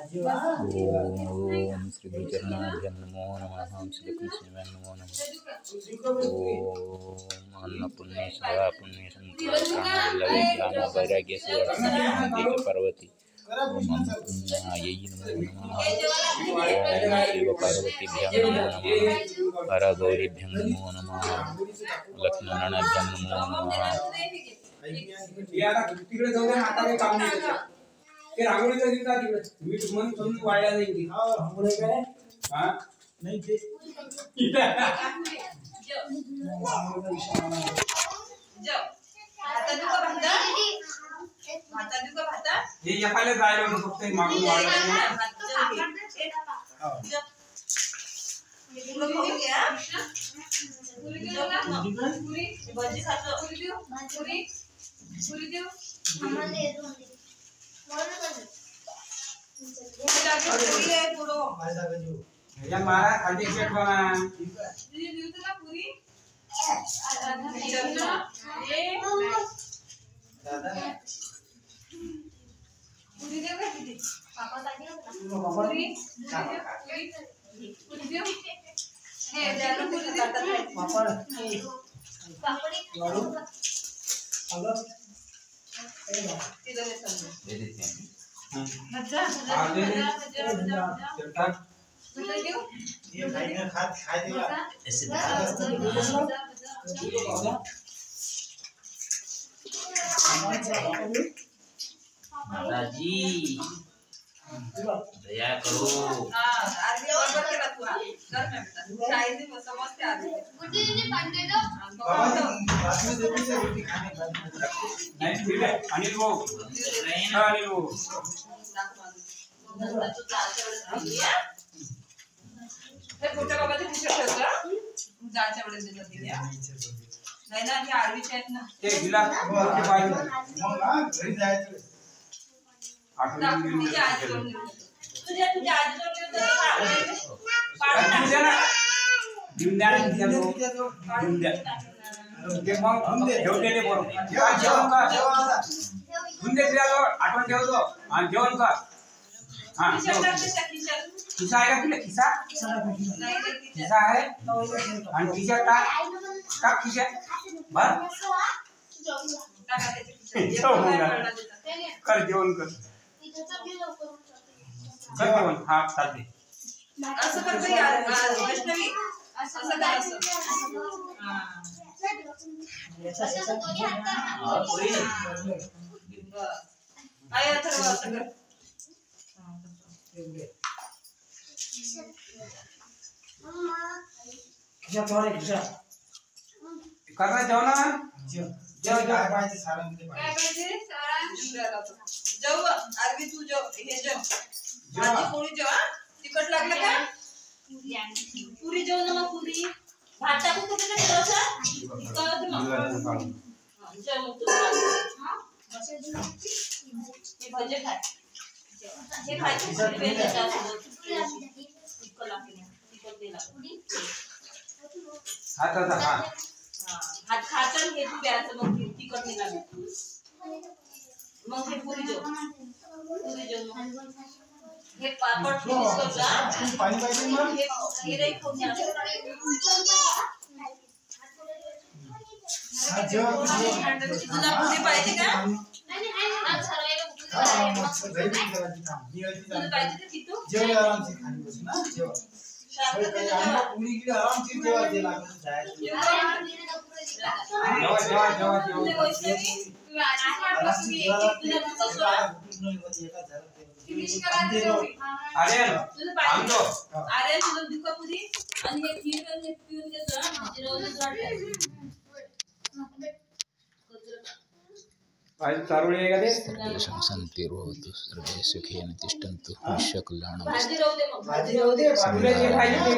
ओम श्री गुरुचरणाभ्यं नमो नमः। ओम श्री कृष्णाय नमो नमः। ओम अन्नपूर्णे सदा पुण्य संतल्लवे ज्ञान वैराग्य से पार्वती। ओम अन्नपूर्णायै नमो नमः। ओम शिव पार्वतीभ्यं नमो नमः। हर गौरीभ्यं नमो नमः। लक्ष्मीनारायणाभ्यं नमो नमः। ते रांगोळीचा दिवसा तिकडे मीठ म्हणून समजून वाढल्या जाईल की रांगोळी काय हा नाही ते हे या पाहिलं जायला होतं फक्त मागून वाढलं या मारा खाली सेट बना तुला पुरी दादा पुरी देऊ का किती पापा पुरी पुरी देऊ हे त्याला पुरी देतात पापड पापडी अगं तिला समज दे देते अच्छा ये भाई ने खा दिया ऐसे माताजी दया करो। आरबी बरोबर केला तू कर मैं बेटा चाय दी समझते आ गए गुड्डी जी पंडे दो बाद में देवी से रोटी खाने नहीं ठीक है अनिल वो अनिल वो हे मोठ्या बाबाचे टी-शर्ट होतं जायच्या वेळेस दिलं दिल्या नाही ना की आरवीचे आहेत ना ते दिला मोठे पाहिजे मग ना घरी जायचं आठवण तुझ्या आजीवर देऊन द्या देऊन द्या ते मग ठेवलेले बरोबर जेवण कर घेऊन दे तुझ्याजवळ आठवण ठेवतो आणि जेवण कर हा खिसा आहे का तुला खिसा खिसा आहे आणि खिसा टाक खिसा बर कर जेवण कर जेवण हा चालते असं करतो यार वैष्णवी असं कर आय अथर्व असं कर खिसा थोडे खिसा करना जाओ ना जाओ काय पाहिजे सारण ते काय पाहिजे सारण जाऊ आरवी तू जाऊ हे जाऊ भाजी पोळी जाऊ तिखट लागलं का पुरी जाऊ ना मग पुरी भात टाकू का त्याच्यात थोडंसं जाऊ मग तू हे भजे खाय हे खायचं हात खातं हे तू द्यायचं मग तिखट नाही लागत मग हे पुरी जेव हे पापड फिनिश कर पाणी पाहिजे मग हे रे फोन तुला पुरी पाहिजे का तुला पाहिजे का किटू जेव आराम से खाली बस ना जेव पूरी की आराम से जेवा दे लागत अरे तुला दुखा पुरी आणि हे खीर पिऊन घेतो भाजी रोज आज चारोळी आहे का ते सर्वे शांतिर्भवतु सर्वे सुखेन तिष्ठन्तु विश्वकल्याणं भाजी राहू दे बाजूला जे खायचे ते